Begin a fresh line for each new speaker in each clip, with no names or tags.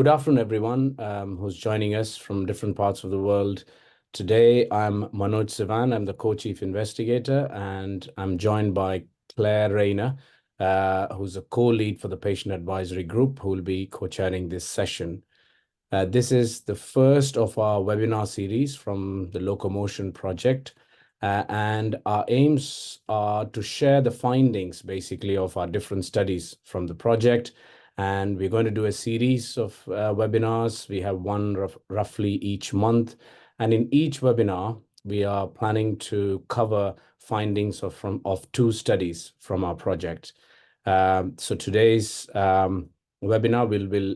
good afternoon, everyone who's joining us from different parts of the world. Today, I'm Manoj Sivan. I'm the co-chief investigator, and I'm joined by Claire Rayner, who's a co-lead for the patient advisory group, who will be co-chairing this session. This is the first of our webinar series from the LOCOMOTION project, and our aims are to share the findings, basically, of our different studies from the project. And we're going to do a series of webinars. We have one roughly each month. And in each webinar, we are planning to cover findings of two studies from our project. So today's webinar will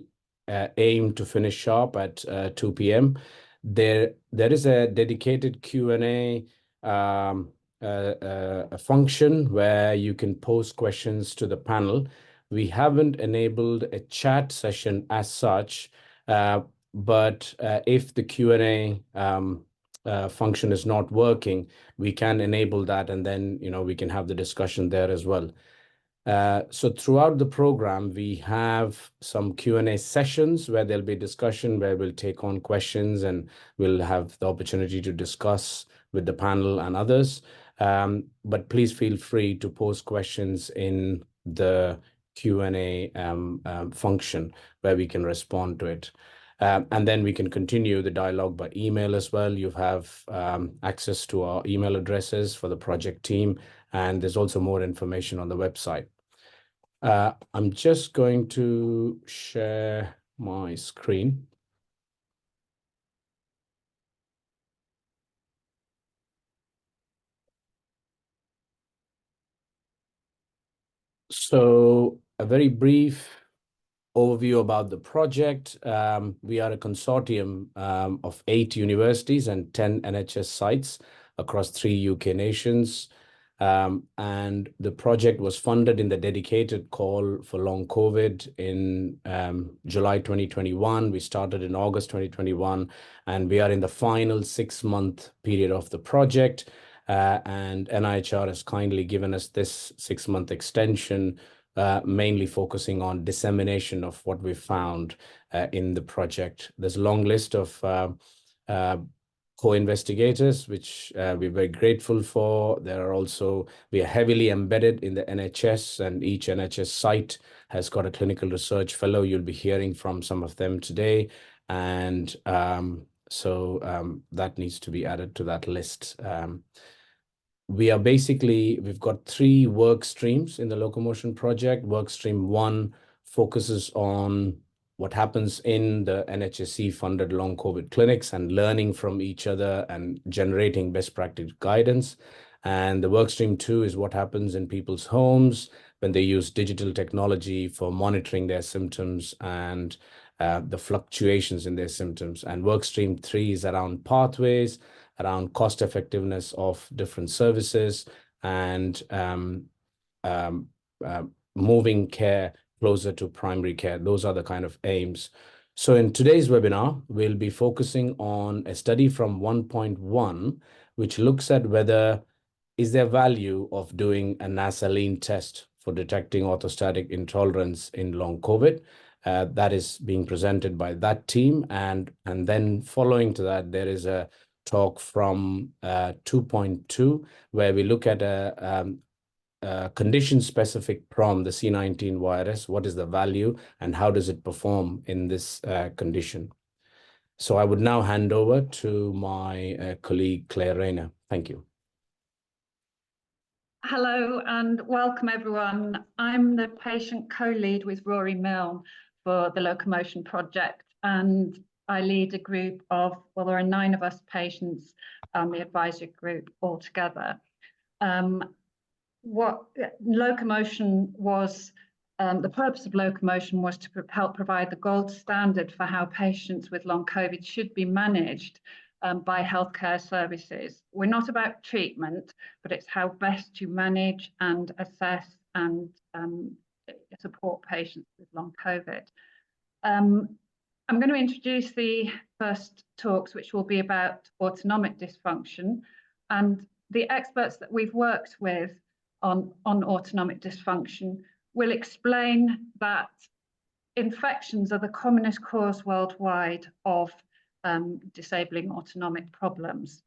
aim to finish sharp at 2 p.m. There is a dedicated Q&A a function where you can post questions to the panel. We haven't enabled a chat session as such, but if the Q&A function is not working, we can enable that, and then we can have the discussion there as well. So throughout the program, we have some Q&A sessions where there'll be discussion, where we'll take on questions and we'll have the opportunity to discuss with the panel and others. But please feel free to post questions in the Q&A function where we can respond to it. And then we can continue the dialogue by email as well. You have access to our email addresses for the project team, and there's also more information on the website. I'm just going to share my screen. So a very brief overview about the project. We are a consortium of 8 universities and 10 NHS sites across 3 UK nations. And the project was funded in the dedicated call for long COVID in July 2021. We started in August 2021, and we are in the final 6-month period of the project. And NIHR has kindly given us this 6-month extension, mainly focusing on dissemination of what we found in the project. There's a long list of co-investigators, which we're very grateful for. We are heavily embedded in the NHS, and each NHS site has got a clinical research fellow. You'll be hearing from some of them today. And so that needs to be added to that list. We've got 3 work streams in the LOCOMOTION project. Work stream 1 focuses on what happens in the NHSE-funded long COVID clinics and learning from each other and generating best practice guidance. And the work stream 2 is what happens in people's homes when they use digital technology for monitoring their symptoms and the fluctuations in their symptoms. And work stream 3 is around pathways, around cost effectiveness of different services, and moving care closer to primary care. Those are the kind of aims. So in today's webinar, we'll be focusing on a study from 1.1, which looks at whether is there value of doing a nasaline test for detecting orthostatic intolerance in long COVID. That is being presented by that team. And then following to that, there is a talk from 2.2, where we look at a condition-specific PROM, the C19 virus. What is the value and how does it perform in this condition? So I would now hand over to my colleague, Claire Rayner. Thank you.
Hello and welcome, everyone. I'm the patient co-lead with Rory Milne for the LOCOMOTION project, and I lead a group of, well, there are 9 of us patients, the advisory group altogether. What LOCOMOTION was, the purpose of LOCOMOTION was to help provide the gold standard for how patients with long COVID should be managed by healthcare services. We're not about treatment, but it's how best to manage and assess and support patients with long COVID. I'm going to introduce the first talks, which will be about autonomic dysfunction, and the experts that we've worked with on autonomic dysfunction will explain that infections are the commonest cause worldwide of disabling autonomic problems.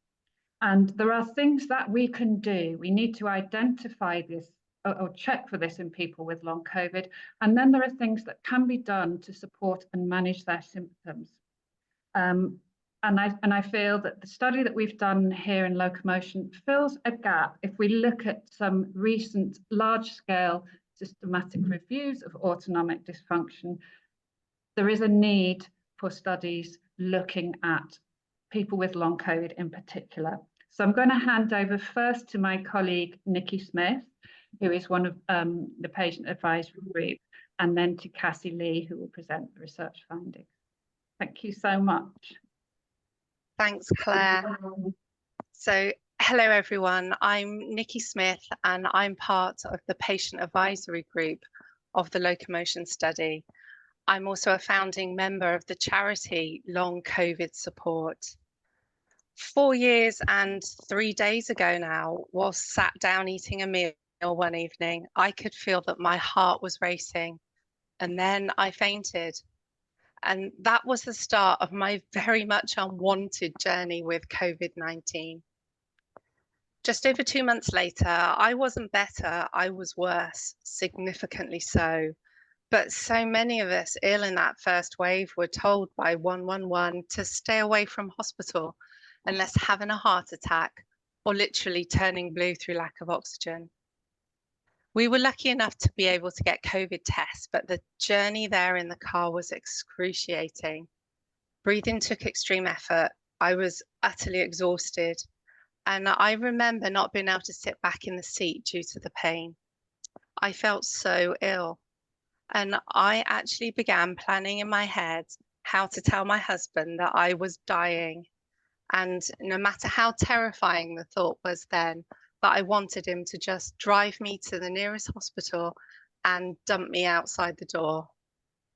And there are things that we can do. We need to identify this or check for this in people with long COVID. And then there are things that can be done to support and manage their symptoms. And I feel that the study that we've done here in LOCOMOTION fills a gap. If we look at some recent large-scale systematic reviews of autonomic dysfunction, there is a need for studies looking at people with long COVID in particular. So I'm going to hand over first to my colleague, Nikki Smith, who is one of the patient advisory group, and then to Cassie Lee, who will present the research findings. Thank you so much.
Thanks, Claire. So, hello everyone. I'm Nikki Smith and I'm part of the patient advisory group of the LOCOMOTION study. I'm also a founding member of the charity Long COVID Support. 4 years and 3 days ago now, whilst sat down eating a meal one evening, I could feel that my heart was racing, and then I fainted. And that was the start of my very much unwanted journey with COVID-19. Just over 2 months later, I wasn't better, I was worse, significantly so. But so many of us ill in that first wave were told by 111 to stay away from hospital unless having a heart attack or literally turning blue through lack of oxygen. We were lucky enough to be able to get COVID tests, but the journey there in the car was excruciating. Breathing took extreme effort. I was utterly exhausted. And I remember not being able to sit back in the seat due to the pain. I felt so ill. And I actually began planning in my head how to tell my husband that I was dying. And no matter how terrifying the thought was then, that I wanted him to just drive me to the nearest hospital and dump me outside the door.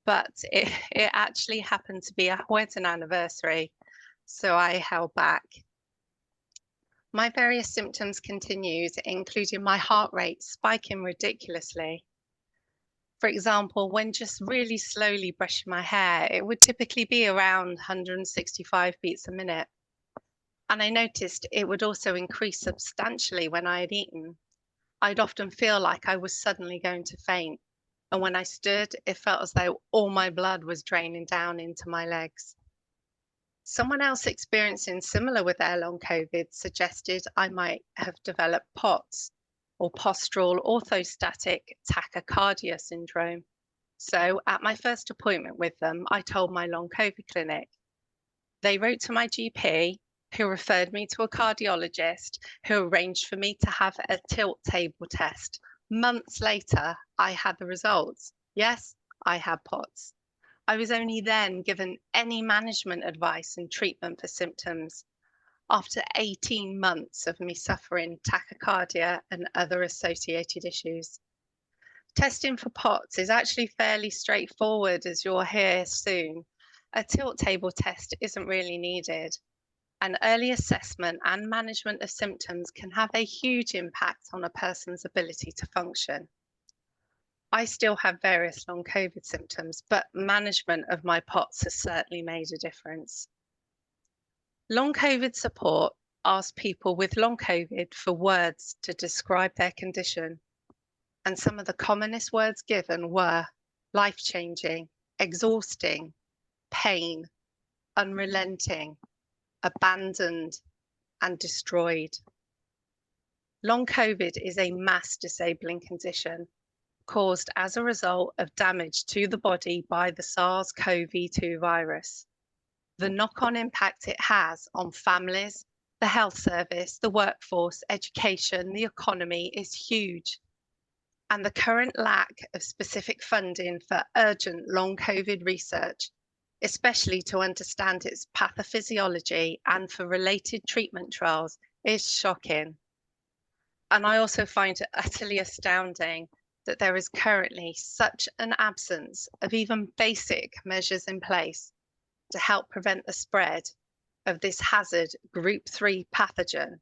But it actually happened to be a wedding anniversary, so I held back. My various symptoms continued, including my heart rate spiking ridiculously. For example, when just really slowly brushing my hair, it would typically be around 165 beats a minute. And I noticed it would also increase substantially when I had eaten. I'd often feel like I was suddenly going to faint. And when I stood, it felt as though all my blood was draining down into my legs. Someone else experiencing similar with their long COVID suggested I might have developed POTS, or postural orthostatic tachycardia syndrome. So at my first appointment with them, I told my long COVID clinic. They wrote to my GP, who referred me to a cardiologist, who arranged for me to have a tilt table test. Months later, I had the results. Yes, I had POTS. I was only then given any management advice and treatment for symptoms after 18 months of me suffering tachycardia and other associated issues. Testing for POTS is actually fairly straightforward, as you'll hear soon. A tilt table test isn't really needed. And early assessment and management of symptoms can have a huge impact on a person's ability to function. I still have various long COVID symptoms, but management of my POTS has certainly made a difference. Long COVID support asks people with long COVID for words to describe their condition. And some of the commonest words given were life-changing, exhausting, pain, unrelenting, abandoned, and destroyed. Long COVID is a mass disabling condition caused as a result of damage to the body by the SARS-CoV-2 virus. The knock-on impact it has on families, the health service, the workforce, education, the economy is huge. And the current lack of specific funding for urgent long COVID research, especially to understand its pathophysiology and for related treatment trials, is shocking. And I also find it utterly astounding that there is currently such an absence of even basic measures in place to help prevent the spread of this hazard group 3 pathogen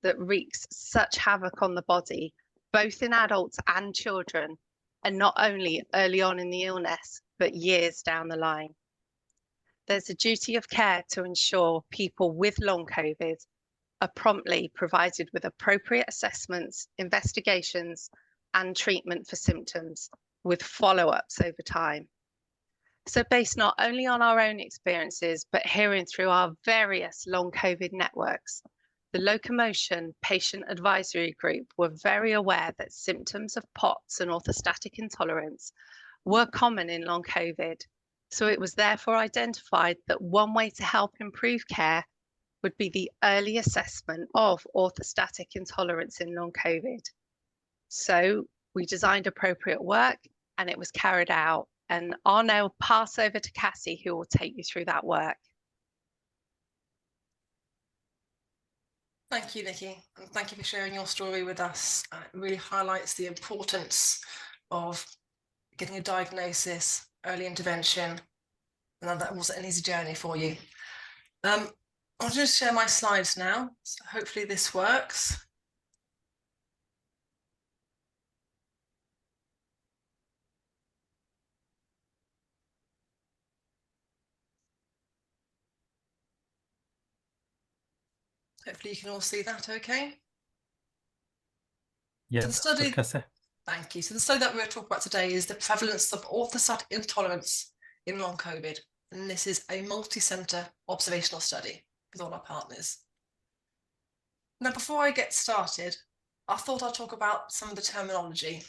that wreaks such havoc on the body, both in adults and children, and not only early on in the illness, but years down the line. There's a duty of care to ensure people with long COVID are promptly provided with appropriate assessments, investigations, and treatment for symptoms with follow-ups over time. So based not only on our own experiences, but hearing through our various long COVID networks, the LOCOMOTION Patient Advisory Group were very aware that symptoms of POTS and orthostatic intolerance were common in long COVID. So it was therefore identified that one way to help improve care would be the early assessment of orthostatic intolerance in long COVID. So we designed appropriate work and it was carried out. And I'll now pass over to Cassie, who will take you through that work.
Thank you, Nikki, and thank you for sharing your story with us. It really highlights the importance of getting a diagnosis, early intervention, and that wasn't an easy journey for you. I'll just share my slides now, so hopefully this works. Hopefully you can all see that okay.
Yes,
So the study,
Cassie.
thank you. So the study that we're talking about today is the prevalence of orthostatic intolerance in long COVID. And this is a multi-centre observational study with all our partners. Now, before I get started, I thought I'd talk about some of the terminology.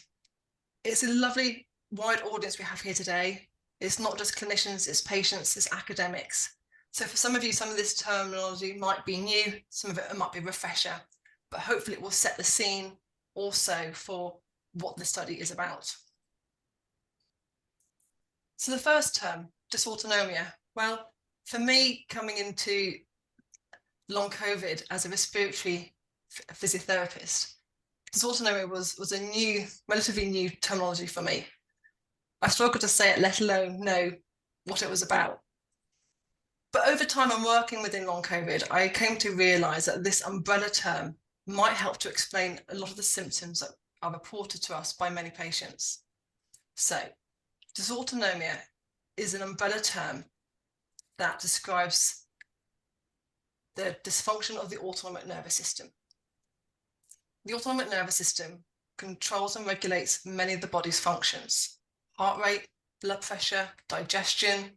It's a lovely wide audience we have here today. It's not just clinicians, it's patients, it's academics. So for some of you, some of this terminology might be new, some of it might be a refresher, but hopefully it will set the scene also for what the study is about. So the first term, dysautonomia. Well, for me, coming into long COVID as a respiratory physiotherapist, dysautonomia was a new, relatively new terminology for me. I struggled to say it, let alone know what it was about. But over time, I'm working within long COVID, I came to realise that this umbrella term might help to explain a lot of the symptoms that are reported to us by many patients. So, dysautonomia is an umbrella term that describes the dysfunction of the autonomic nervous system. The autonomic nervous system controls and regulates many of the body's functions: heart rate, blood pressure, digestion,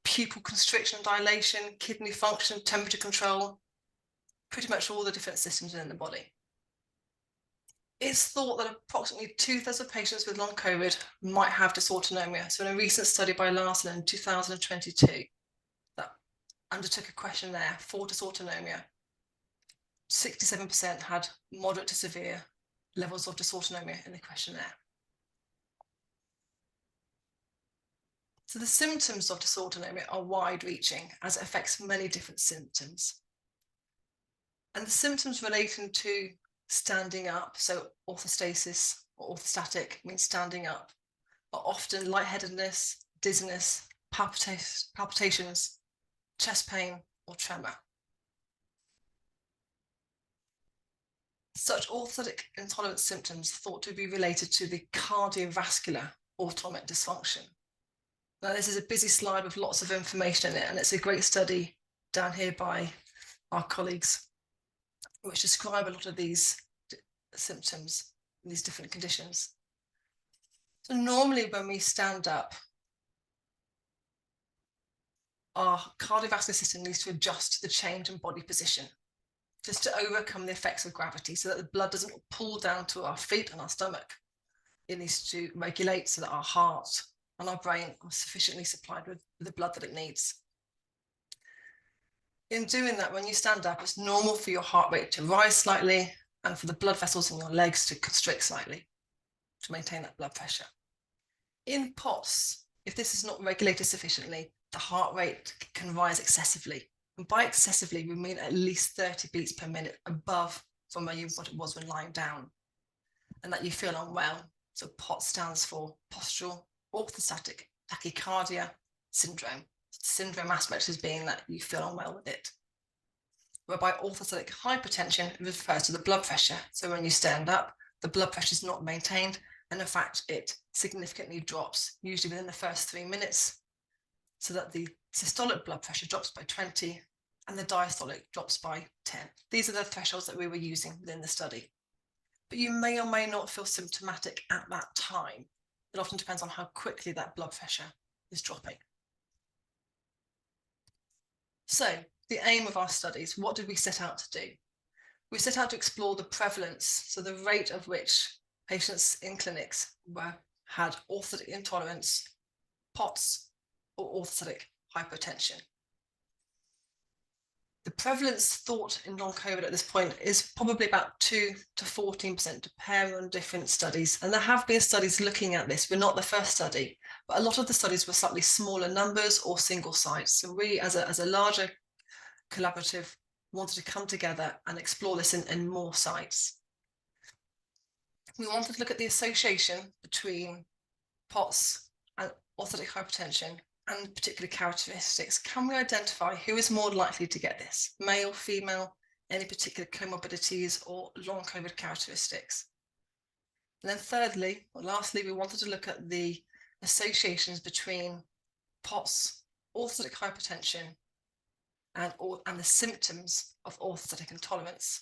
pupil constriction, dilation, kidney function, temperature control, pretty much all the different systems within the body. It's thought that approximately 2/3 of patients with long COVID might have dysautonomia. So in a recent study by Larson in 2022, that undertook a questionnaire for dysautonomia, 67% had moderate to severe levels of dysautonomia in the questionnaire. So the symptoms of dysautonomia are wide-reaching as it affects many different symptoms. And the symptoms relating to standing up, so orthostasis or orthostatic means standing up, are often lightheadedness, dizziness, palpitations, chest pain, or tremor. Such orthostatic intolerance symptoms are thought to be related to the cardiovascular autonomic dysfunction. Now, this is a busy slide with lots of information in it, and it's a great study down here by our colleagues, which describe a lot of these symptoms, these different conditions. So normally when we stand up, our cardiovascular system needs to adjust to the change in body position, just to overcome the effects of gravity so that the blood doesn't pull down to our feet and our stomach. It needs to regulate so that our heart and our brain are sufficiently supplied with the blood that it needs. In doing that, when you stand up, it's normal for your heart rate to rise slightly and for the blood vessels in your legs to constrict slightly to maintain that blood pressure. In POTS, if this is not regulated sufficiently, the heart rate can rise excessively. And by excessively, we mean at least 30 beats per minute above from what it was when lying down, and that you feel unwell. So POTS stands for postural orthostatic tachycardia syndrome. The syndrome aspect is being that you feel unwell with it. Whereby orthostatic hypertension refers to the blood pressure. So when you stand up, the blood pressure is not maintained And in fact, it significantly drops, usually within the first 3 minutes, so that the systolic blood pressure drops by 20 and the diastolic drops by 10. These are the thresholds that we were using within the study. But you may or may not feel symptomatic at that time. It often depends on how quickly that blood pressure is dropping. So the aim of our studies, what did we set out to do? We set out to explore the prevalence, so the rate of which patients in clinics had orthostatic intolerance, POTS, or orthostatic hypotension. The prevalence thought in long COVID at this point is probably about 2 to 14%, depending on different studies. And there have been studies looking at this. We're not the first study, but a lot of the studies were slightly smaller numbers or single sites. So we, as a larger collaborative, wanted to come together and explore this in more sites. We wanted to look at the association between POTS and orthostatic hypertension and particular characteristics. Can we identify who is more likely to get this? Male, female, any particular comorbidities or long COVID characteristics? And then thirdly, or lastly, we wanted to look at the associations between POTS, orthostatic hypertension, and the symptoms of orthostatic intolerance.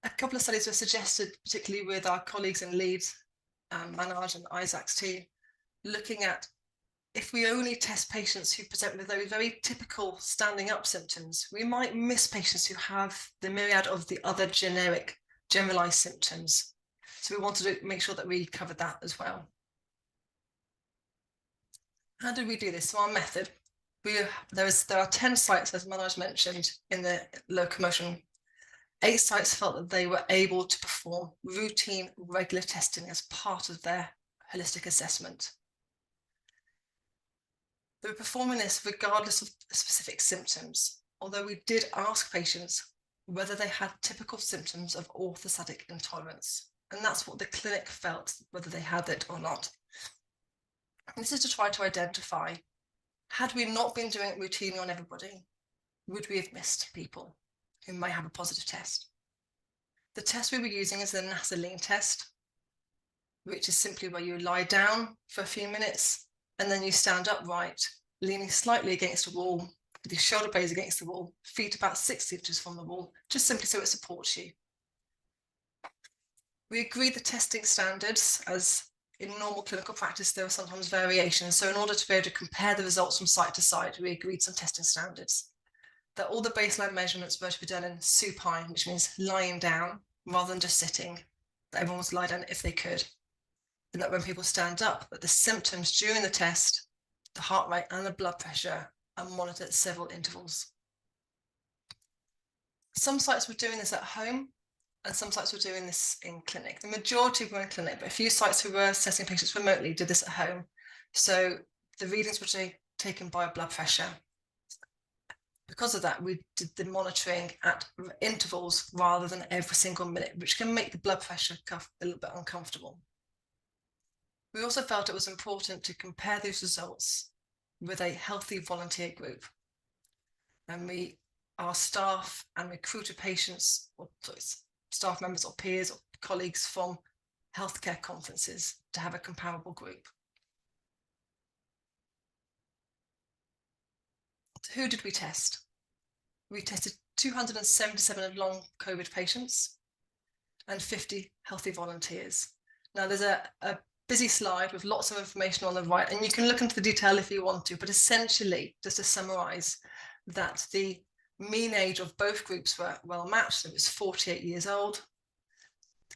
A couple of studies were suggested, particularly with our colleagues in Leeds, Manaj and Isaac's team, looking at if we only test patients who present with those very typical standing up symptoms, we might miss patients who have the myriad of the other generic generalized symptoms. So we wanted to make sure that we covered that as well. How did we do this? So our method, there are 10 sites, as Manoj mentioned, in the LOCOMOTION. 8 sites felt that they were able to perform routine, regular testing as part of their holistic assessment. They were performing this regardless of specific symptoms, although we did ask patients whether they had typical symptoms of orthostatic intolerance. And that's what the clinic felt, whether they had it or not. And this is to try to identify, had we not been doing it routinely on everybody, would we have missed people who may have a positive test? The test we were using is the Nasaline test, which is simply where you lie down for a few minutes and then you stand upright, leaning slightly against a wall, with your shoulder blades against the wall, feet about 6 inches from the wall, just simply so it supports you. We agreed the testing standards, as in normal clinical practice, there are sometimes variations. So in order to be able to compare the results from site to site, we agreed some testing standards. That all the baseline measurements were to be done in supine, which means lying down rather than just sitting, that everyone was lie down if they could. And that when people stand up, that the symptoms during the test, the heart rate and the blood pressure are monitored at several intervals. Some sites were doing this at home and some sites were doing this in clinic. The majority were in clinic, but a few sites who were assessing patients remotely did this at home. So the readings were taken by blood pressure. Because of that, we did the monitoring at intervals rather than every single minute, which can make the blood pressure cuff a little bit uncomfortable. We also felt it was important to compare these results with a healthy volunteer group. And our staff and recruited patients, or staff members or peers or colleagues from healthcare conferences to have a comparable group. So who did we test? We tested 277 long COVID patients and 50 healthy volunteers. Now there's a busy slide with lots of information on the right, and you can look into the detail if you want to, but essentially, just to summarize, that the mean age of both groups were well matched. It was 48 years old,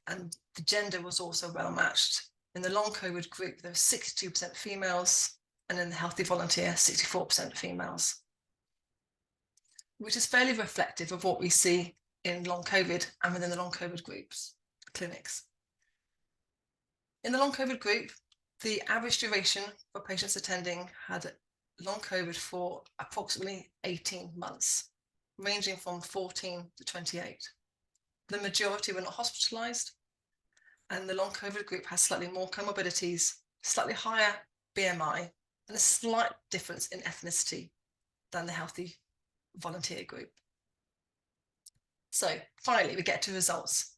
and the gender was also well matched. In the long COVID group, there were 62% females, and in the healthy volunteer, 64% females, which is fairly reflective of what we see in long COVID and within the long COVID groups, clinics. In the long COVID group, the average duration for patients attending had long COVID for approximately 18 months, ranging from 14 to 28. The majority were not hospitalized, and the long COVID group has slightly more comorbidities, slightly higher BMI, and a slight difference in ethnicity than the healthy volunteer group. So finally, we get to results.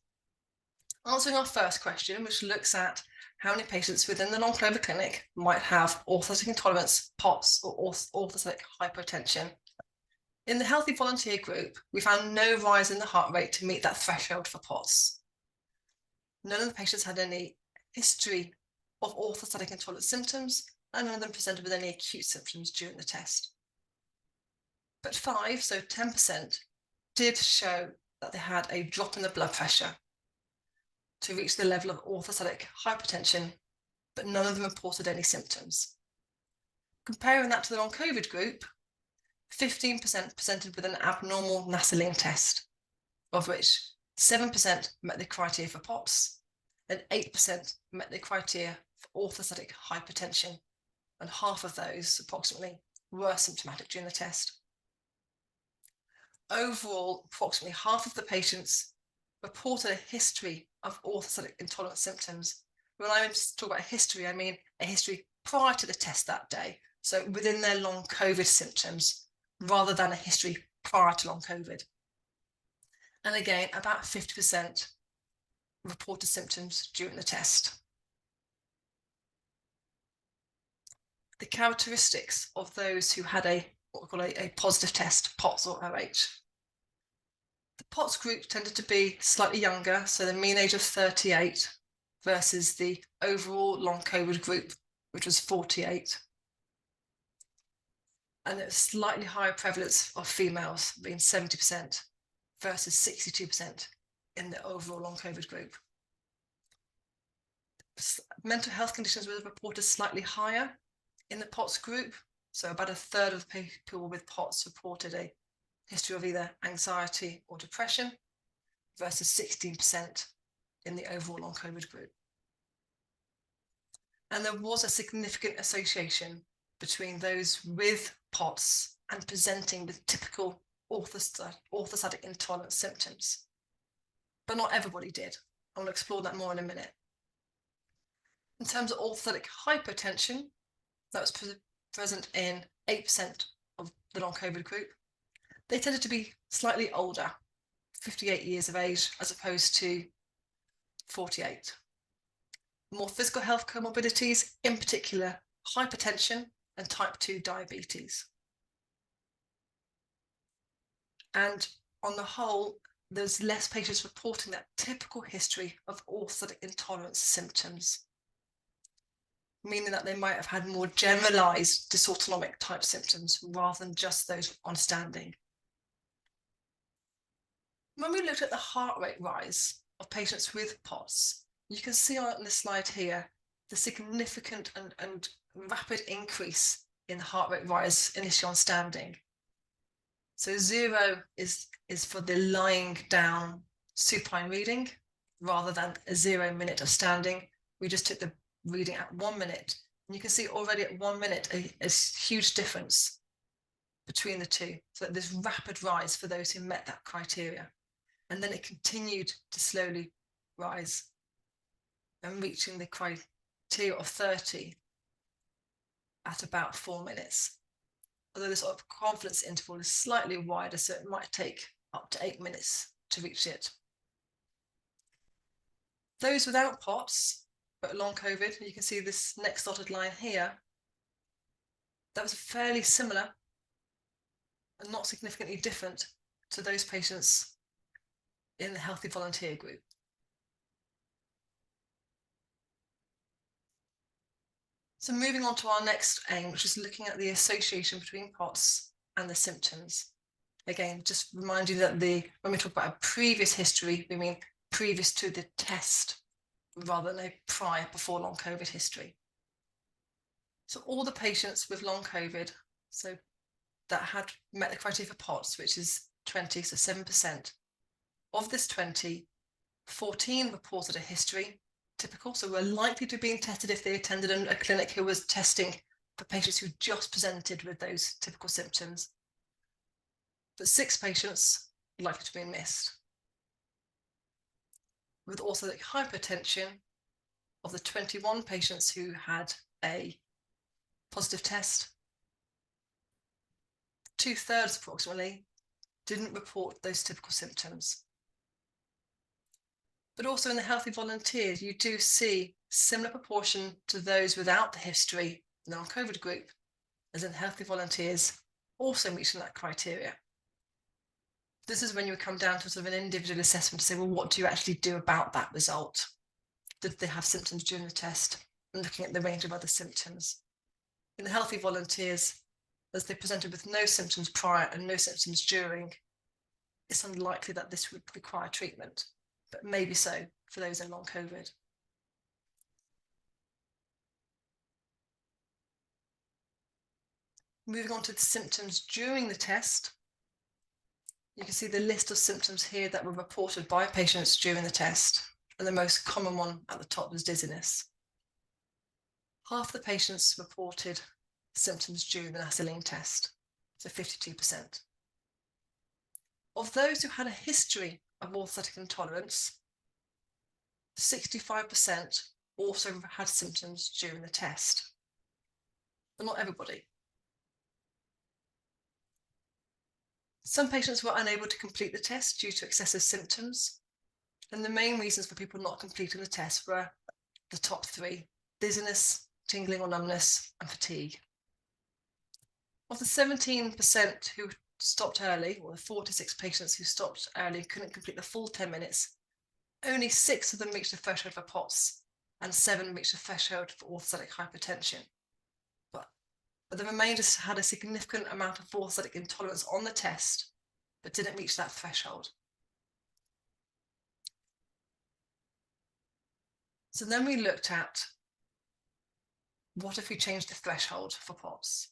Answering our first question, which looks at how many patients within the long-COVID clinic might have orthostatic intolerance, POTS, or orthostatic hypotension. In the healthy volunteer group, we found no rise in the heart rate to meet that threshold for POTS. None of the patients had any history of orthostatic intolerance symptoms, and none of them presented with any acute symptoms during the test. But 5, so 10%, did show that they had a drop in the blood pressure to reach the level of orthostatic hypertension, but none of them reported any symptoms. Comparing that to the long-COVID group, 15% presented with an abnormal Nasaline test, of which 7% met the criteria for POTS and 8% met the criteria for orthostatic hypertension, and half of those, approximately, were symptomatic during the test. Overall, approximately half of the patients reported a history of orthostatic intolerance symptoms. When I talk about history, I mean a history prior to the test that day, so within their long COVID symptoms, rather than a history prior to long COVID. And again, about 50% reported symptoms during the test. The characteristics of those who had what we call a positive test, POTS or OH. The POTS group tended to be slightly younger, so the mean age of 38 versus the overall long COVID group, which was 48. And there was slightly higher prevalence of females, being 70% versus 62% in the overall long COVID group. Mental health conditions were reported slightly higher in the POTS group. So about a third of people with POTS reported a history of either anxiety or depression versus 16% in the overall long COVID group. And there was a significant association between those with POTS and presenting with typical orthostatic intolerance symptoms. But not everybody did. I'll explore that more in a minute. In terms of orthostatic hypotension, that was present in 8% of the long COVID group. They tended to be slightly older, 58 years of age, as opposed to 48. More physical health comorbidities, in particular hypertension and type 2 diabetes. And on the whole, there's less patients reporting that typical history of orthostatic intolerance symptoms, meaning that they might have had more generalized dysautonomic type symptoms rather than just those on standing. When we looked at the heart rate rise of patients with POTS, you can see on this slide here the significant and rapid increase in the heart rate rise initially on standing. So 0 is for the lying down supine reading, rather than a 0 minute of standing. We just took the reading at 1 minute, and you can see already at 1 minute a huge difference between the two. So this rapid rise for those who met that criteria, and then it continued to slowly rise and reaching the criteria of 30 at about 4 minutes. Although the sort of confidence interval is slightly wider, so it might take up to 8 minutes to reach it. Those without POTS, but long COVID, you can see this next dotted line here, that was fairly similar and not significantly different to those patients in the healthy volunteer group. So moving on to our next aim, which is looking at the association between POTS and the symptoms. Again, just remind you that when we talk about a previous history, we mean previous to the test, rather than a prior before long COVID history. So all the patients with long COVID, so that had met the criteria for POTS, which is 20, so 7%. Of this 20, 14 reported a history, typical, so were likely to be tested if they attended a clinic who was testing for patients who just presented with those typical symptoms. But 6 patients likely to be missed. With orthostatic hypertension, of the 21 patients who had a positive test, 2/3 approximately didn't report those typical symptoms. But also in the healthy volunteers, you do see similar proportion to those without the history, the non-COVID group, as in healthy volunteers also meeting that criteria. This is when you come down to sort of an individual assessment to say, well, what do you actually do about that result? Did they have symptoms during the test? And looking at the range of other symptoms. In the healthy volunteers, as they presented with no symptoms prior and no symptoms during, it's unlikely that this would require treatment, but maybe so for those in long COVID. Moving on to the symptoms during the test, you can see the list of symptoms here that were reported by patients during the test, and the most common one at the top was dizziness. Half the patients reported symptoms during the acetylene test, so 52%. Of those who had a history of orthostatic intolerance, 65% also had symptoms during the test, but not everybody. Some patients were unable to complete the test due to excessive symptoms, and the main reasons for people not completing the test were the top three: dizziness, tingling or numbness, and fatigue. Of the 17% who stopped early, or the 46 patients who stopped early and couldn't complete the full 10 minutes, only 6 of them reached the threshold for POTS, and 7 reached the threshold for orthostatic hypertension. But the remainder had a significant amount of orthostatic intolerance on the test, but didn't reach that threshold. So then we looked at, what if we change the threshold for POTS?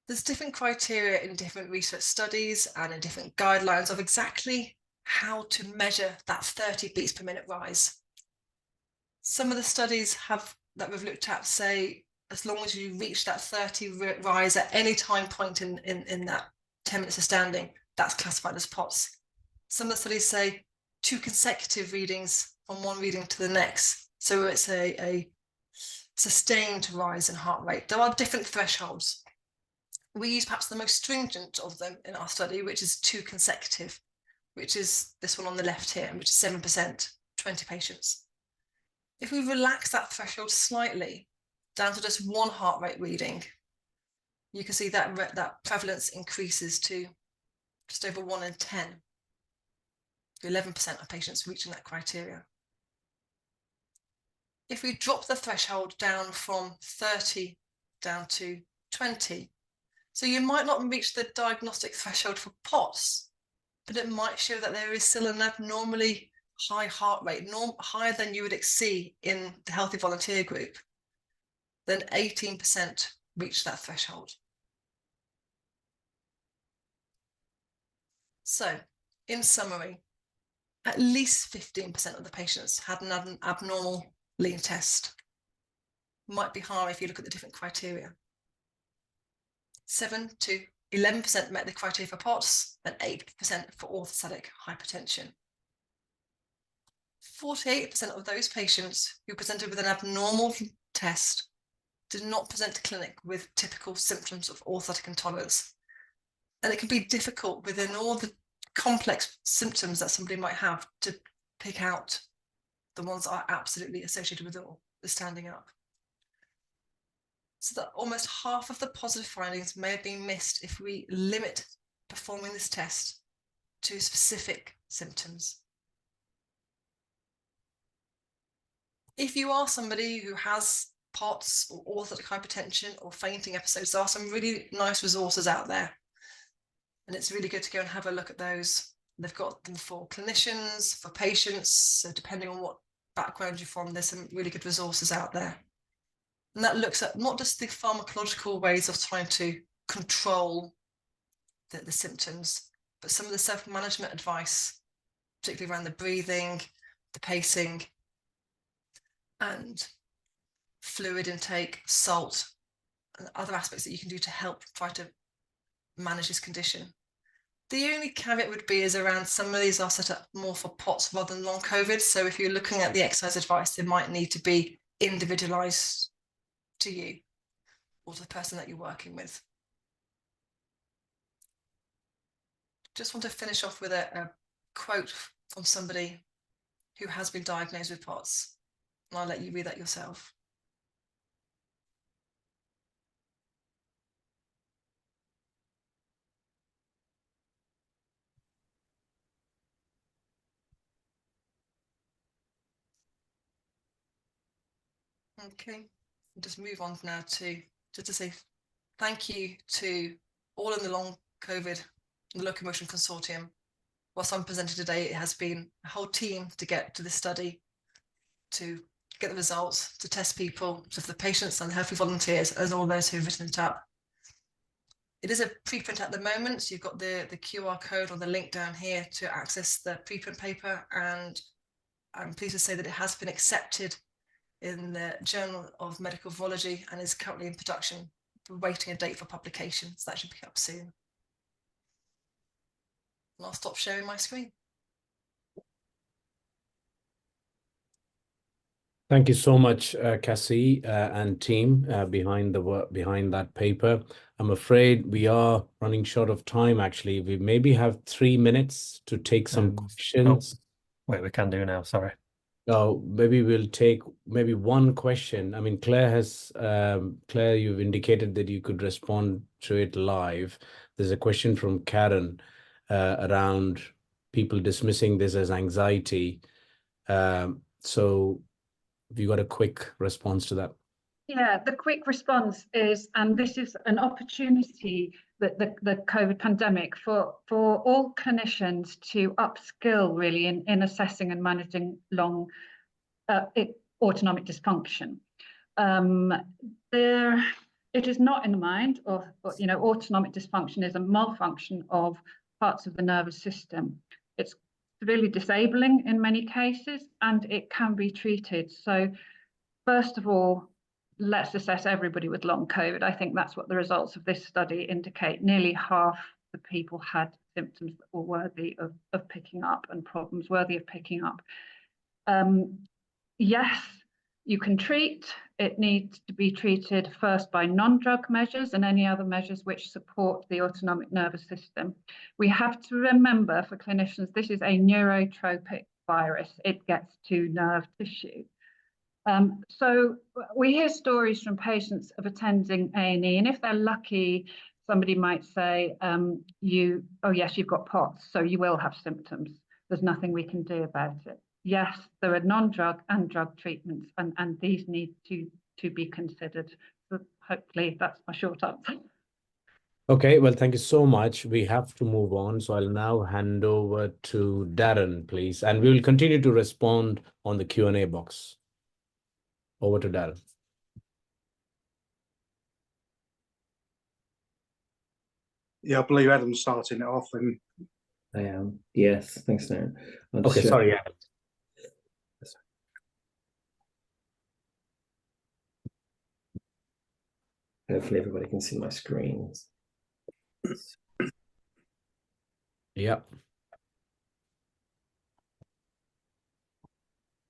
There's different criteria in different research studies and in different guidelines of exactly how to measure that 30 beats per minute rise. Some of the studies that we've looked at say, as long as you reach that 30 rise at any time point in that 10 minutes of standing, that's classified as POTS. Some of the studies say 2 consecutive readings from one reading to the next. So it's a sustained rise in heart rate. There are different thresholds. We use perhaps the most stringent of them in our study, which is 2 consecutive, which is this one on the left here, which is 7%, 20 patients. If we relax that threshold slightly down to just 1 heart rate reading, you can see that prevalence increases to just over 1 in 10, to 11% of patients reaching that criteria. If we drop the threshold down from 30 down to 20, so you might not reach the diagnostic threshold for POTS, but it might show that there is still an abnormally high heart rate, higher than you would see in the healthy volunteer group, then 18% reach that threshold. So, in summary, at least 15% of the patients had an abnormal lean test. Might be higher if you look at the different criteria. 7 to 11% met the criteria for POTS and 8% for orthostatic hypertension. 48% of those patients who presented with an abnormal test did not present to clinic with typical symptoms of orthostatic intolerance. And it can be difficult within all the complex symptoms that somebody might have to pick out the ones that are absolutely associated with the standing up. So that almost half of the positive findings may have been missed if we limit performing this test to specific symptoms. If you are somebody who has POTS or orthostatic hypertension or fainting episodes, there are some really nice resources out there. And it's really good to go and have a look at those. They've got them for clinicians, for patients. So depending on what background you're from, there's some really good resources out there. And that looks at not just the pharmacological ways of trying to control the symptoms, but some of the self-management advice, particularly around the breathing, the pacing, and fluid intake, salt, and other aspects that you can do to help try to manage this condition. The only caveat would be is around some of these are set up more for POTS rather than long COVID. So if you're looking at the exercise advice, they might need to be individualized to you or to the person that you're working with. Just want to finish off with a quote from somebody who has been diagnosed with POTS, and I'll let you read that yourself. Okay, I'll just move on now to say thank you to all in the long COVID, the LOCOMOTION consortium. Whilst I'm presenting today, it has been a whole team to get to this study, to get the results, to test people, to the patients and the healthy volunteers, as all those who've written it up. It is a preprint at the moment, so you've got the QR code or the link down here to access the preprint paper, and I'm pleased to say that it has been accepted in the Journal of Medical Virology and is currently in production. We're waiting a date for publication, so that should be up soon. And I'll stop sharing my screen.
Thank you so much, Cassie and team behind the work behind that paper. I'm afraid we are running short of time. Actually, we maybe have 3 minutes to take some questions.
Wait, we can do now. Sorry.
Oh, maybe we'll take maybe one question. I mean, Claire, you've indicated that you could respond to it live. There's a question from Karen around people dismissing this as anxiety. So have you got a quick response to that?
Yeah, the quick response is, and this is an opportunity that the COVID pandemic for all clinicians to upskill really in assessing and managing long autonomic dysfunction. It is not in the mind, or autonomic dysfunction is a malfunction of parts of the nervous system. It's severely disabling in many cases, and it can be treated. So first of all, let's assess everybody with long COVID. I think that's what the results of this study indicate. Nearly half the people had symptoms that were worthy of picking up and problems worthy of picking up. Yes, you can treat. It needs to be treated first by non-drug measures and any other measures which support the autonomic nervous system. We have to remember, for clinicians, this is a neurotropic virus. It gets to nerve tissue. So we hear stories from patients of attending A&E, and if they're lucky, somebody might say, oh yes, you've got POTS, so you will have symptoms. There's nothing we can do about it. Yes, there are non-drug and drug treatments, and these need to be considered. So hopefully that's my short answer.
Okay, well, thank you so much. We have to move on. So I'll now hand over to Darren, please. And we will continue to respond on the Q&A box. Over to Darren.
Yeah, I believe Adam's starting it off. And
I am. Yes, thanks, Darren.
Okay, sorry, Adam.
Hopefully everybody can see my screen.
Yeah.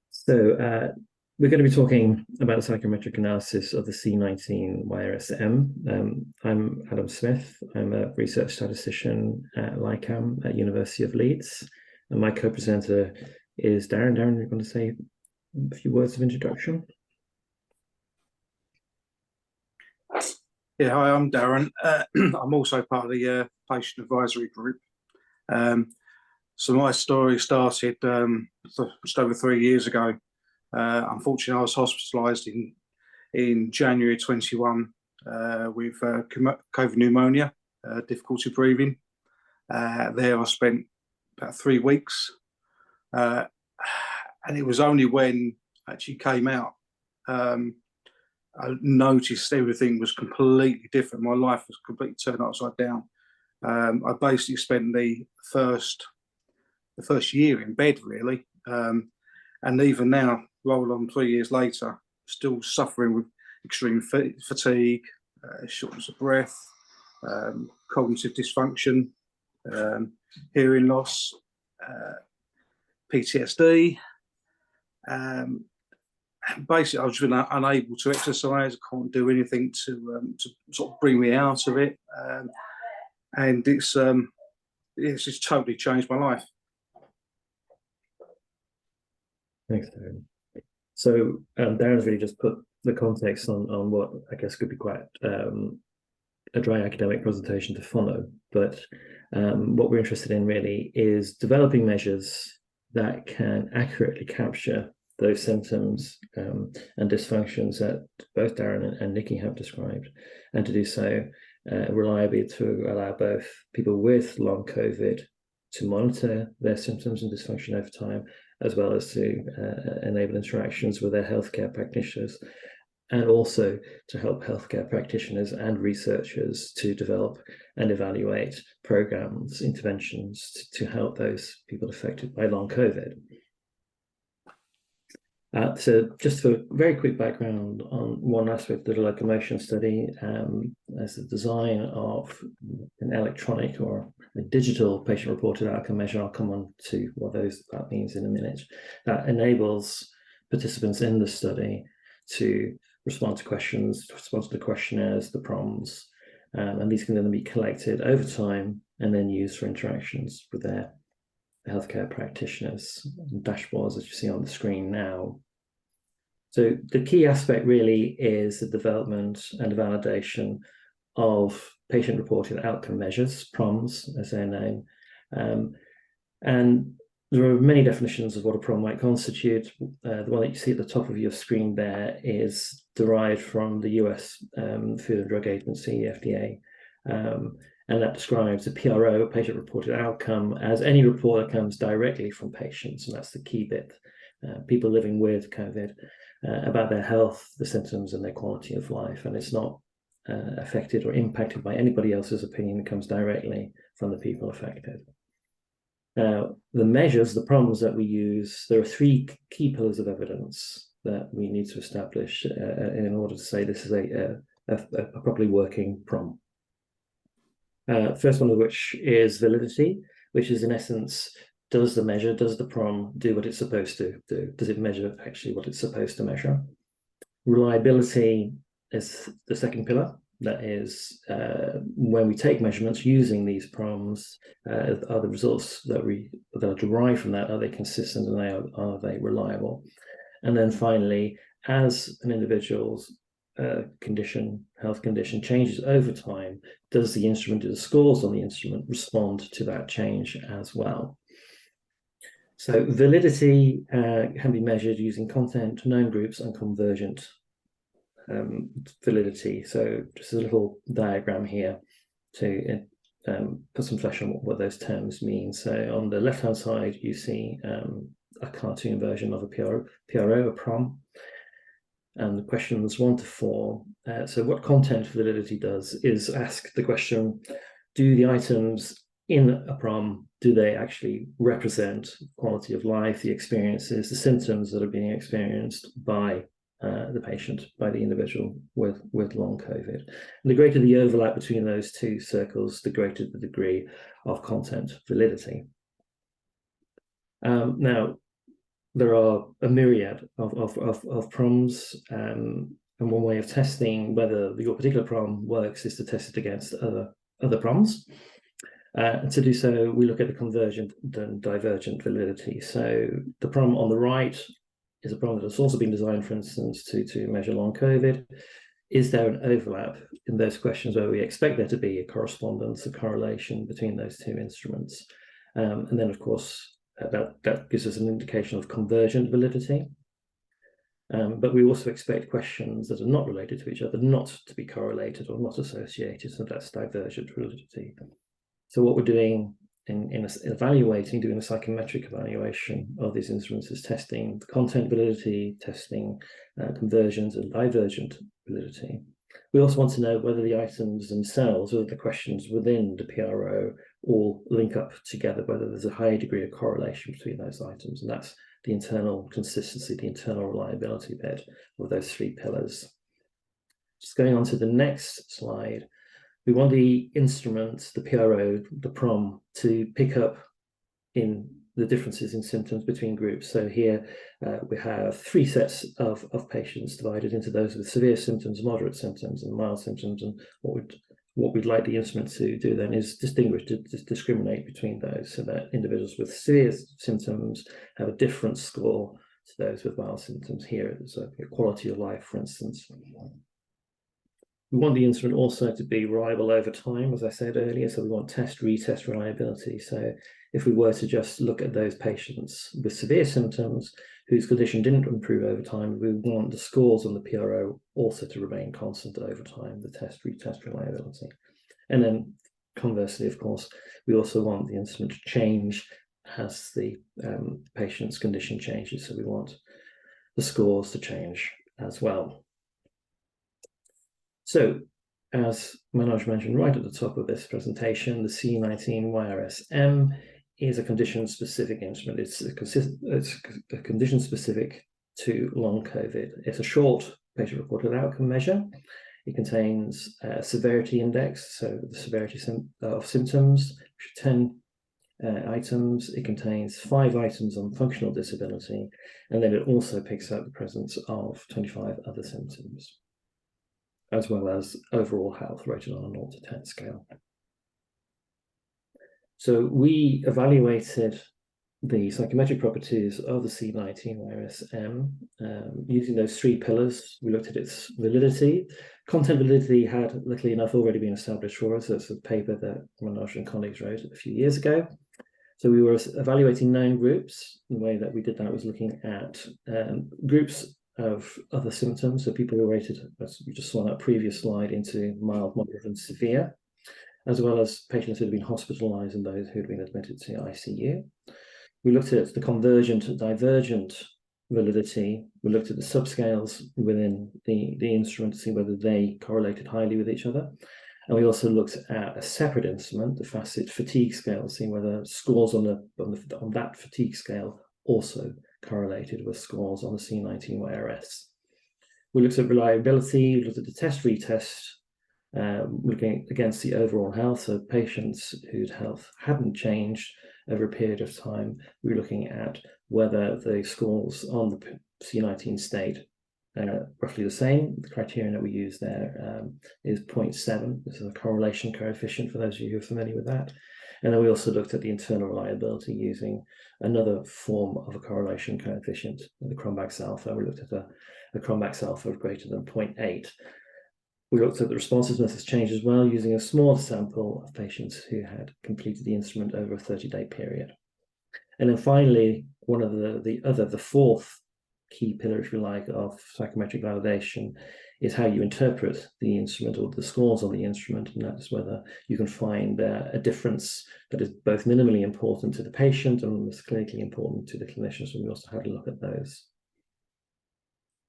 So we're going to be talking about the psychometric analysis of the C19YRSM. I'm Adam Smith. I'm a research statistician at LICAM at University of Leeds. And my co-presenter is Darren. Darren, you're going to say a few words of introduction?
yeah, hi, I'm Darren. I'm also part of the patient advisory group. So my story started just over 3 years ago. Unfortunately, I was hospitalised in January 21 with COVID pneumonia, difficulty breathing. There I spent about 3 weeks. And it was only when I actually came out, I noticed everything was completely different. My life was completely turned upside down. I basically spent the first year in bed, really. And even now, roll on 3 years later, still suffering with extreme fatigue, shortness of breath, cognitive dysfunction, hearing loss, PTSD. Basically, I was really unable to exercise. I can't do anything to sort of bring me out of it, and it's just totally changed my life.
Thanks, Darren. So Darren's really just put the context on what I guess could be quite a dry academic presentation to follow. But what we're interested in really is developing measures that can accurately capture those symptoms and dysfunctions that both Darren and Nikki have described, and to do so reliably to allow both people with long COVID to monitor their symptoms and dysfunction over time, as well as to enable interactions with their healthcare practitioners, and also to help healthcare practitioners and researchers to develop and evaluate programs, interventions to help those people affected by long COVID. So just for a very quick background on one aspect of the locomotion study, as the design of an electronic or a digital patient-reported outcome measure. I'll come on to what that means in a minute. That enables participants in the study to respond to questions, respond to the questionnaires, the prompts, and these can then be collected over time and then used for interactions with their healthcare practitioners and dashboards, as you see on the screen now. So the key aspect really is the development and the validation of patient-reported outcome measures, PROMs, as their name. And there are many definitions of what a PROM might constitute. The one that you see at the top of your screen there is derived from the US Food and Drug Agency, FDA. And that describes a PRO, patient-reported outcome, as any report that comes directly from patients. And that's the key bit. People living with COVID, about their health, the symptoms, and their quality of life. And it's not affected or impacted by anybody else's opinion. It comes directly from the people affected. Now, the measures, the PROMs that we use, there are three key pillars of evidence that we need to establish in order to say this is a properly working PROM. First one of which is validity, which is in essence, does the PROM do what it's supposed to do? Does it measure actually what it's supposed to measure? Reliability is the second pillar. That is, when we take measurements using these PROMs, are the results that are derived from that, are they consistent and are they reliable? And then finally, as an individual's health condition changes over time, does the instrument, do the scores on the instrument respond to that change as well? So validity can be measured using content, known groups, and convergent validity. So just a little diagram here to put some flesh on what those terms mean. So on the left-hand side, you see a cartoon version of a PRO, a PROM, and the questions 1 to 4. So what content validity does is ask the question, do the items in a PROM, do they actually represent quality of life, the experiences, the symptoms that are being experienced by the patient, by the individual with long COVID? And the greater the overlap between those two circles, the greater the degree of content validity. Now, there are a myriad of PROMs, and one way of testing whether your particular PROM works is to test it against other PROMs. And to do so, we look at the convergent and divergent validity. So the PROM on the right is a PROM that has also been designed, for instance, to measure long COVID. Is there an overlap in those questions where we expect there to be a correspondence, a correlation between those two instruments? And then, of course, that gives us an indication of convergent validity. But we also expect questions that are not related to each other not to be correlated or not associated, so that's divergent validity. So what we're doing in evaluating, doing a psychometric evaluation of these instruments is testing the content validity, testing convergent and divergent validity. We also want to know whether the items themselves, whether the questions within the PRO all link up together, whether there's a high degree of correlation between those items, and that's the internal consistency, the internal reliability bit of those three pillars. Just going on to the next slide, we want the instrument, the PRO, the PROM, to pick up in the differences in symptoms between groups. So here we have 3 sets of patients divided into those with severe symptoms, moderate symptoms, and mild symptoms. And what we'd like the instrument to do then is discriminate between those, so that individuals with severe symptoms have a different score to those with mild symptoms here. So quality of life, for instance. We want the instrument also to be reliable over time, as I said earlier, so we want retest reliability. So if we were to just look at those patients with severe symptoms whose condition didn't improve over time, we want the scores on the PRO also to remain constant over time, the retest reliability. And then conversely, of course, we also want the instrument to change as the patient's condition changes. So we want the scores to change as well. So, as Manoj mentioned right at the top of this presentation, the C19-YRS-M is a condition-specific instrument. It's a condition specific to long COVID. It's a short patient-reported outcome measure. It contains a severity index, so the severity of symptoms, 10 items. It contains 5 items on functional disability, and then it also picks out the presence of 25 other symptoms, as well as overall health rated on a 0 to 10 scale. So we evaluated the psychometric properties of the C19-YRS-M using those 3 pillars. We looked at its validity. Content validity had, luckily enough, already been established for us. It's a paper that Manoj and colleagues wrote a few years ago. So we were evaluating known groups. The way that we did that was looking at groups of other symptoms. So people who were rated, as we just saw on that previous slide, into mild, moderate, and severe, as well as patients who had been hospitalized and those who had been admitted to ICU. We looked at the convergent and divergent validity. We looked at the subscales within the instrument to see whether they correlated highly with each other. And we also looked at a separate instrument, the facet fatigue scale, seeing whether scores on that fatigue scale also correlated with scores on the C19-YRS. We looked at reliability, we looked at the test-retest, looking against the overall health, so patients whose health hadn't changed over a period of time. We were looking at whether the scores on the C19 stayed roughly the same. The criterion that we use there is 0.7. This is a correlation coefficient for those of you who are familiar with that. And then we also looked at the internal reliability using another form of a correlation coefficient, the Cronbach's alpha. We looked at a Cronbach's alpha of greater than 0.8. We looked at the responsiveness change as well, using a small sample of patients who had completed the instrument over a 30-day period. And then finally, one of the fourth key pillar, if you like, of psychometric validation is how you interpret the instrument or the scores on the instrument, and that is whether you can find a difference that is both minimally important to the patient and was clinically important to the clinician. So we also had a look at those.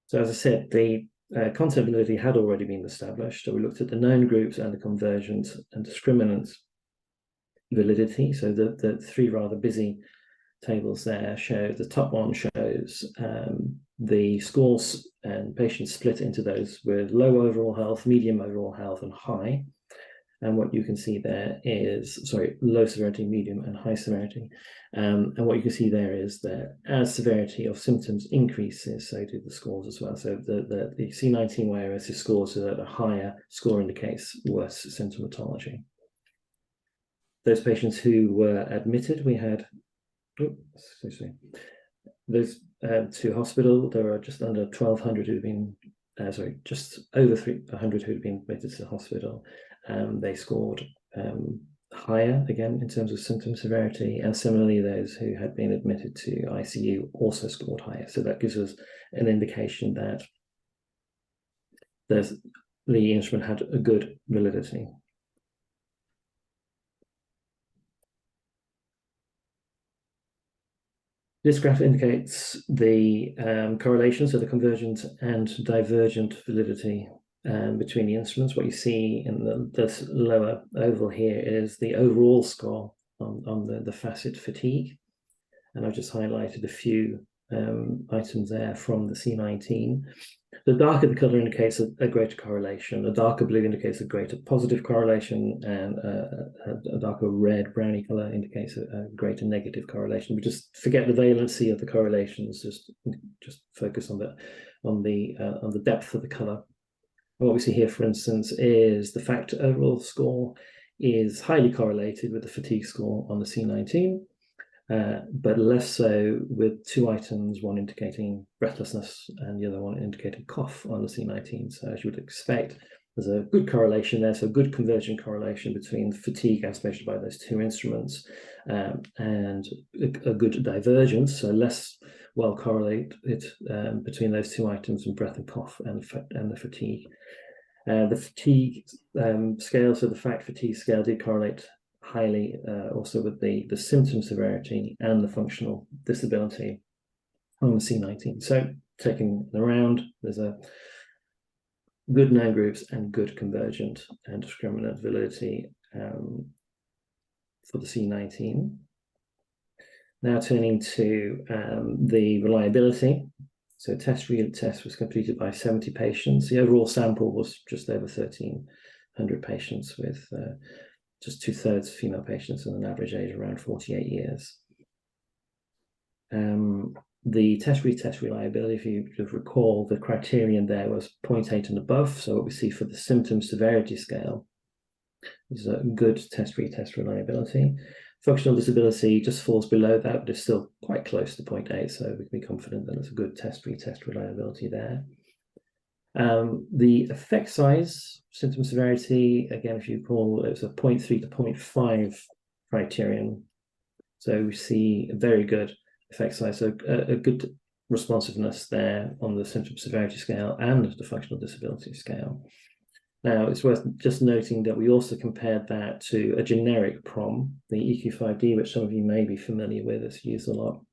So as I said, the content validity had already been established. So we looked at the known groups and the convergent and discriminant validity. So the 3 rather busy tables there show, the top one shows the scores and patients split into those with low overall health, medium overall health, and high. And what you can see there is, low severity, medium, and high severity. And what you can see there is that as severity of symptoms increases, so do the scores as well. So the C19-YRS scores so that a higher score indicates worse symptomatology. Those patients who were admitted, we had, those to hospital, there are just under 1,200 who've been, just over 300 who'd been admitted to the hospital. They scored higher, again, in terms of symptom severity, and similarly, those who had been admitted to ICU also scored higher. So that gives us an indication that the instrument had a good validity. This graph indicates the correlation, so the convergent and divergent validity between the instruments. What you see in this lower oval here is the overall score on the facet fatigue. And I've just highlighted a few items there from the C19. The darker the color indicates a greater correlation. The darker blue indicates a greater positive correlation, and a darker red, browny color indicates a greater negative correlation. We just forget the valency of the correlations. Just focus on the depth of the color. And what we see here, for instance, is the fact overall score is highly correlated with the fatigue score on the C19. but less so with 2 items, one indicating breathlessness and the other one indicating cough on the C19. So as you would expect, there's a good correlation there, so good convergent correlation between fatigue as measured by those 2 instruments, and a good divergence, so less well correlated between those 2 items and breath and cough and the fatigue. The fatigue scale, so the FACT fatigue scale, did correlate highly also with the symptom severity and the functional disability on the C19. So taking it around, there's a good known groups and good convergent and discriminant validity for the C19. Now turning to the reliability. So test was completed by 70 patients. The overall sample was just over 1,300 patients with just 2/3 female patients and an average age around 48 years. The test reliability, if you recall, the criterion there was 0.8 and above. So what we see for the symptom severity scale is a good test reliability. Functional disability just falls below that, but it's still quite close to 0.8. So we can be confident that it's a good test reliability there. The effect size, symptom severity, again, if you recall, it was a 0.3 to 0.5 criterion. So we see a very good effect size, so a good responsiveness there on the symptom severity scale and the functional disability scale. Now, it's worth just noting that we also compared that to a generic PROM, the EQ5D, which some of you may be familiar with. It's used a lot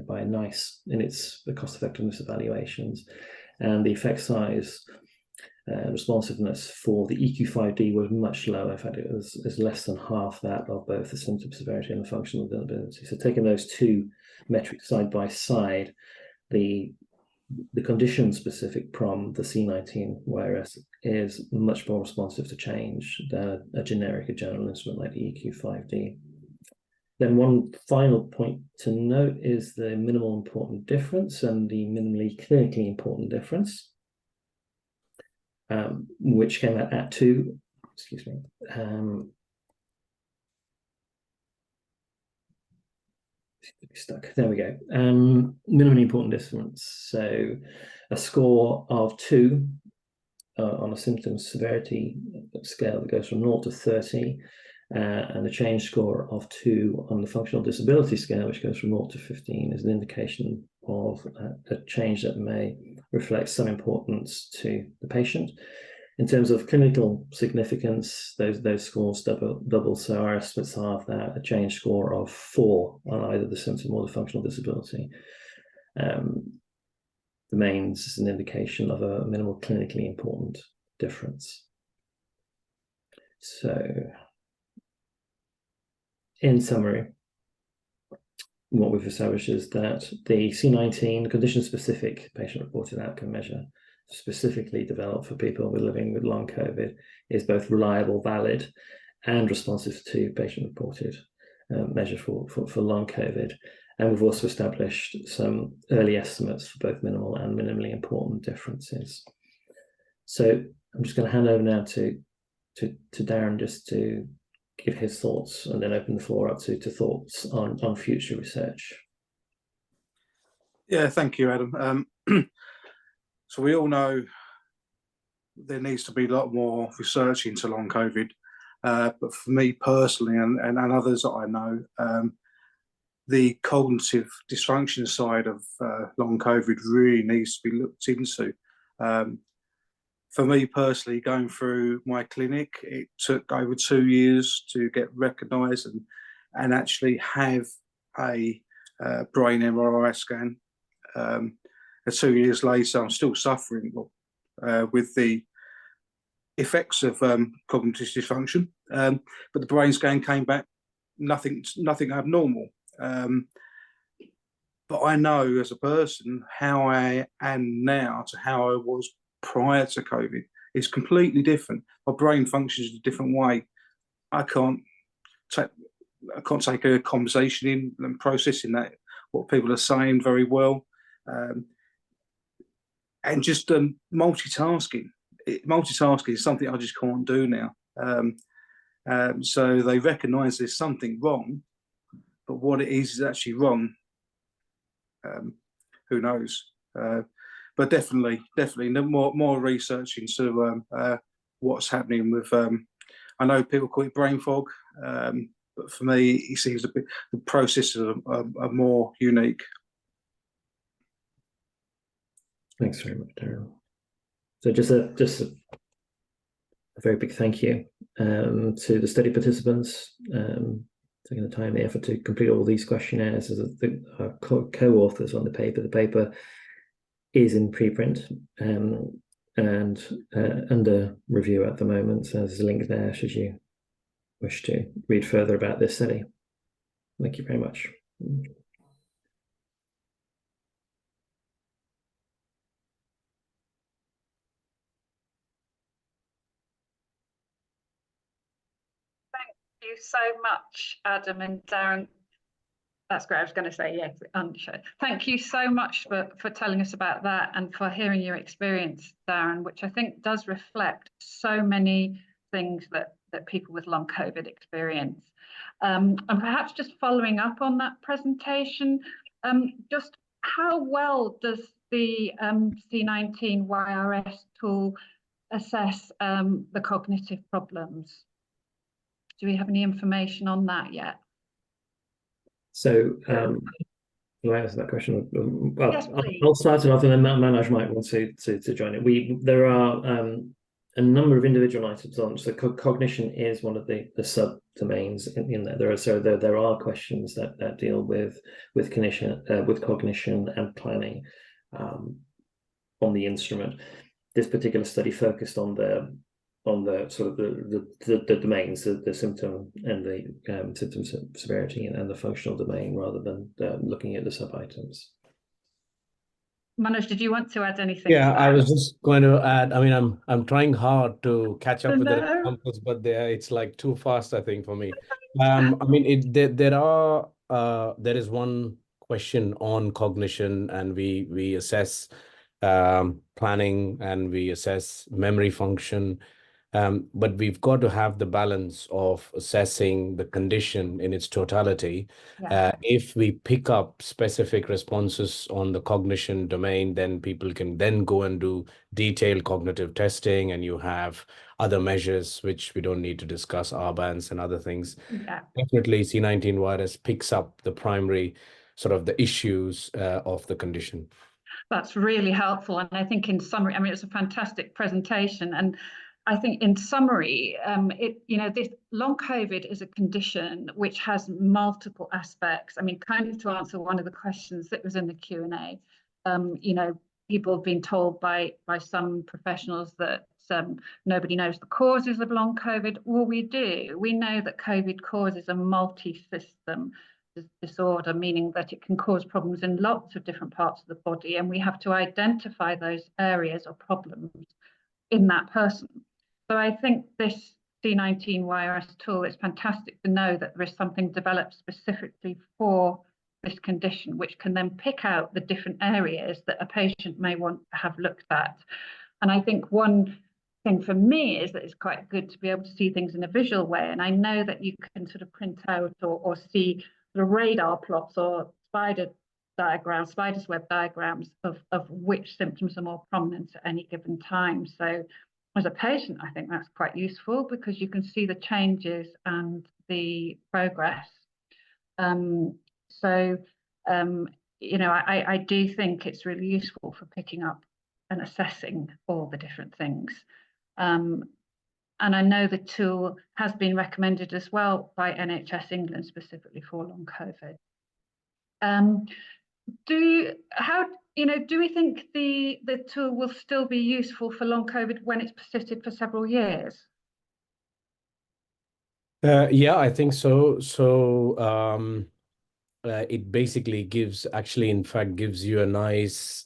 by NICE in its cost effectiveness evaluations. And the effect size responsiveness for the EQ5D was much lower. In fact, it was less than half that of both the symptom severity and the functional ability. So taking those 2 metrics side by side, the condition-specific PROM, the C19 YRS, is much more responsive to change than a generic, general instrument like the EQ5D. Then one final point to note is the minimal important difference and the minimally clinically important difference, which came out at 2, excuse me. Stuck. There we go. Minimally important difference. So a score of 2 on a symptom severity scale that goes from 0 to 30, and a change score of 2 on the functional disability scale, which goes from 0 to 15, is an indication of a change that may reflect some importance to the patient. In terms of clinical significance, those scores double, so our estimates are that a change score of 4 on either the symptom or the functional disability remains as an indication of a minimal clinically important difference. So, in summary, what we've established is that the C19 condition-specific patient-reported outcome measure, specifically developed for people living with long COVID, is both reliable, valid, and responsive to patient-reported measure for long COVID. And we've also established some early estimates for both minimal and minimally important differences. So I'm just going to hand over now to Darren just to give his thoughts and then open the floor up to thoughts on future research.
Yeah, thank you, Adam. So we all know there needs to be a lot more research into long COVID, but for me personally and others that I know, the cognitive dysfunction side of long COVID really needs to be looked into. For me personally, going through my clinic, it took over 2 years to get recognised and actually have a brain MRI scan. 2 years later, I'm still suffering with the effects of cognitive dysfunction, but the brain scan came back nothing abnormal. But I know as a person how I am now to how I was prior to COVID. It's completely different. My brain functions in a different way. I can't take a conversation in and processing that what people are saying very well. And just multitasking. Multitasking is something I just can't do now. So they recognise there's something wrong, but what it is actually wrong. Who knows? But definitely more research into what's happening with. I know people call it brain fog, but for me, it seems the processes are more unique.
Thanks very much, Darren. So just a very big thank you to the study participants, taking the time and effort to complete all these questionnaires as the co-authors on the paper. The paper is in preprint and under review at the moment. So there's a link there should you wish to read further about this study. Thank you very much.
Thank you so much, Adam and Darren. That's great. I was going to say, yes, thank you so much for telling us about that and for hearing your experience, Darren, which I think does reflect so many things that people with long COVID experience. And perhaps just following up on that presentation, just how well does the C19YRS tool assess the cognitive problems? Do we have any information on that yet?
So, can I answer that question? Well,
yes,
I'll start it off, and then Manoj might want to join it. There are a number of individual items on. So, cognition is one of the subdomains in there. There are questions that deal with cognition and planning on the instrument. This particular study focused on the sort of the domains, the symptom and the symptom severity and the functional domain, rather than looking at the sub items.
Manoj, did you want to add anything?
Yeah, I was just going to add. I mean, I'm trying hard to catch up with the examples, but it's like too fast, I think, for me. I mean, there is one question on cognition, and we assess planning and we assess memory function. But we've got to have the balance of assessing the condition in its totality.
Yeah.
If we pick up specific responses on the cognition domain, then people can then go and do detailed cognitive testing, and you have other measures which we don't need to discuss, R-bands and other things.
Yeah.
Definitely C19 virus picks up the primary sort of the issues of the condition.
That's really helpful. And I think in summary, I mean, it's a fantastic presentation. And I think in summary, this long COVID is a condition which has multiple aspects. I mean, kind of to answer one of the questions that was in the Q&A, people have been told by some professionals that nobody knows the causes of long COVID. Well, we do. We know that COVID causes a multi-system disorder, meaning that it can cause problems in lots of different parts of the body, and we have to identify those areas or problems in that person. So I think this C19YRS tool, it's fantastic to know that there is something developed specifically for this condition, which can then pick out the different areas that a patient may want to have looked at. And I think one thing for me is that it's quite good to be able to see things in a visual way. And I know that you can sort of print out or see the radar plots or spider's web diagrams of which symptoms are more prominent at any given time. So as a patient, I think that's quite useful because you can see the changes and the progress. I do think it's really useful for picking up and assessing all the different things. And I know the tool has been recommended as well by NHS England specifically for long COVID. Do we think the tool will still be useful for long COVID when it's persisted for several years?
Yeah, I think so. So it basically gives you a nice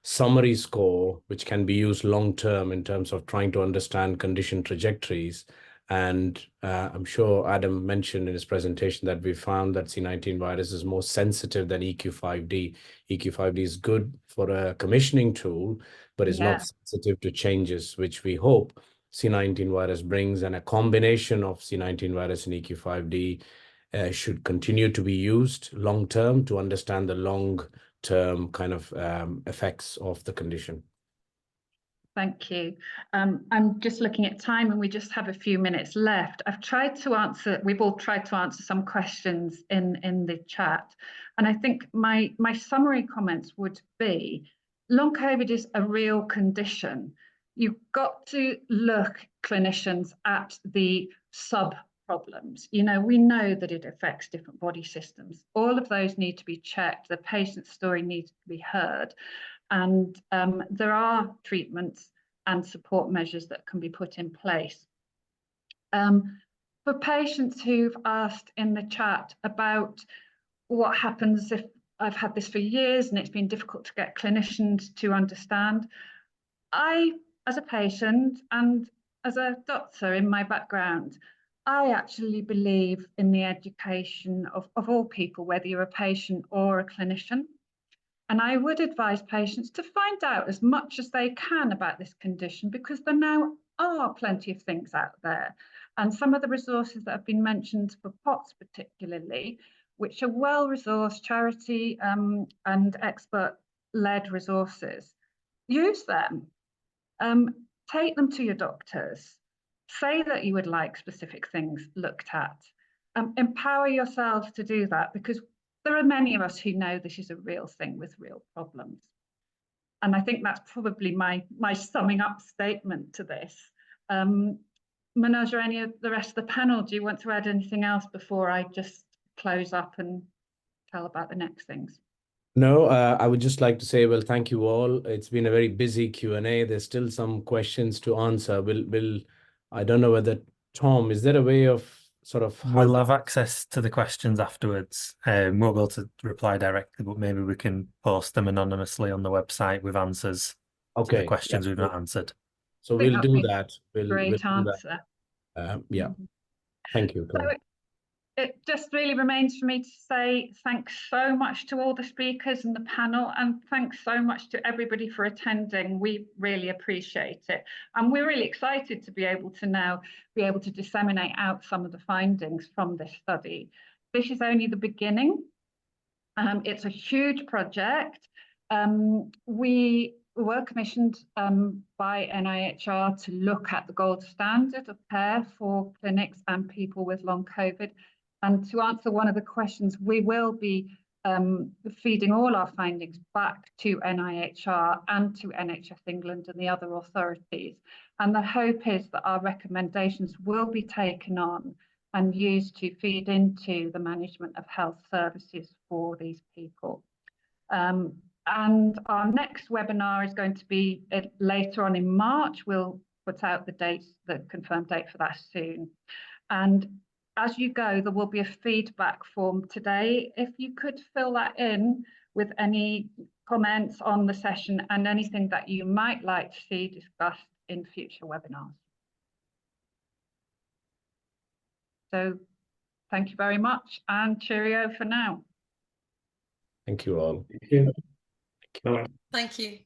summary score, which can be used long term in terms of trying to understand condition trajectories. And I'm sure Adam mentioned in his presentation that we found that C19 virus is more sensitive than EQ5D. EQ5D is good for a commissioning tool, but is not sensitive to changes, which we hope C19 virus brings. And a combination of C19 virus and EQ5D should continue to be used long term to understand the long term kind of effects of the condition.
Thank you. I'm just looking at time and we just have a few minutes left. We've all tried to answer some questions in the chat. And I think my summary comments would be, long COVID is a real condition. You've got to look, clinicians, at the sub-problems. You know, we know that it affects different body systems. All of those need to be checked. The patient's story needs to be heard. And there are treatments and support measures that can be put in place. For patients who've asked in the chat about what happens if I've had this for years and it's been difficult to get clinicians to understand, I, as a patient and as a doctor in my background, I actually believe in the education of all people, whether you're a patient or a clinician. And I would advise patients to find out as much as they can about this condition, because there now are plenty of things out there. And some of the resources that have been mentioned for POTS particularly, which are well-resourced charity and expert-led resources, use them. Take them to your doctors. Say that you would like specific things looked at. Empower yourselves to do that, because there are many of us who know this is a real thing with real problems. And I think that's probably my summing up statement to this. Manoj, or any of the rest of the panel, do you want to add anything else before I just close up and tell about the next things?
No, I would just like to say, well, thank you all. It's been a very busy Q&A. There's still some questions to answer. I don't know whether, Tom, is there a way of sort of...
We'll have access to the questions afterwards. We'll be able to reply directly, but maybe we can post them anonymously on the website with answers to the questions we've not answered.
So we'll do that.
Great answer.
Yeah. Thank you.
So it just really remains for me to say thanks so much to all the speakers and the panel, and thanks so much to everybody for attending. We really appreciate it. And we're really excited to be able to disseminate out some of the findings from this study. This is only the beginning. It's a huge project. We were commissioned by NIHR to look at the gold standard of care for clinics and people with long COVID. And to answer one of the questions, we will be feeding all our findings back to NIHR and to NHS England and the other authorities. And the hope is that our recommendations will be taken on and used to feed into the management of health services for these people. And our next webinar is going to be later on in March. We'll put out the confirmed date for that soon. And as you go, there will be a feedback form today. If you could fill that in with any comments on the session and anything that you might like to see discussed in future webinars. So thank you very much, and cheerio for now.
Thank you all.
Thank you. Bye.
Thank you.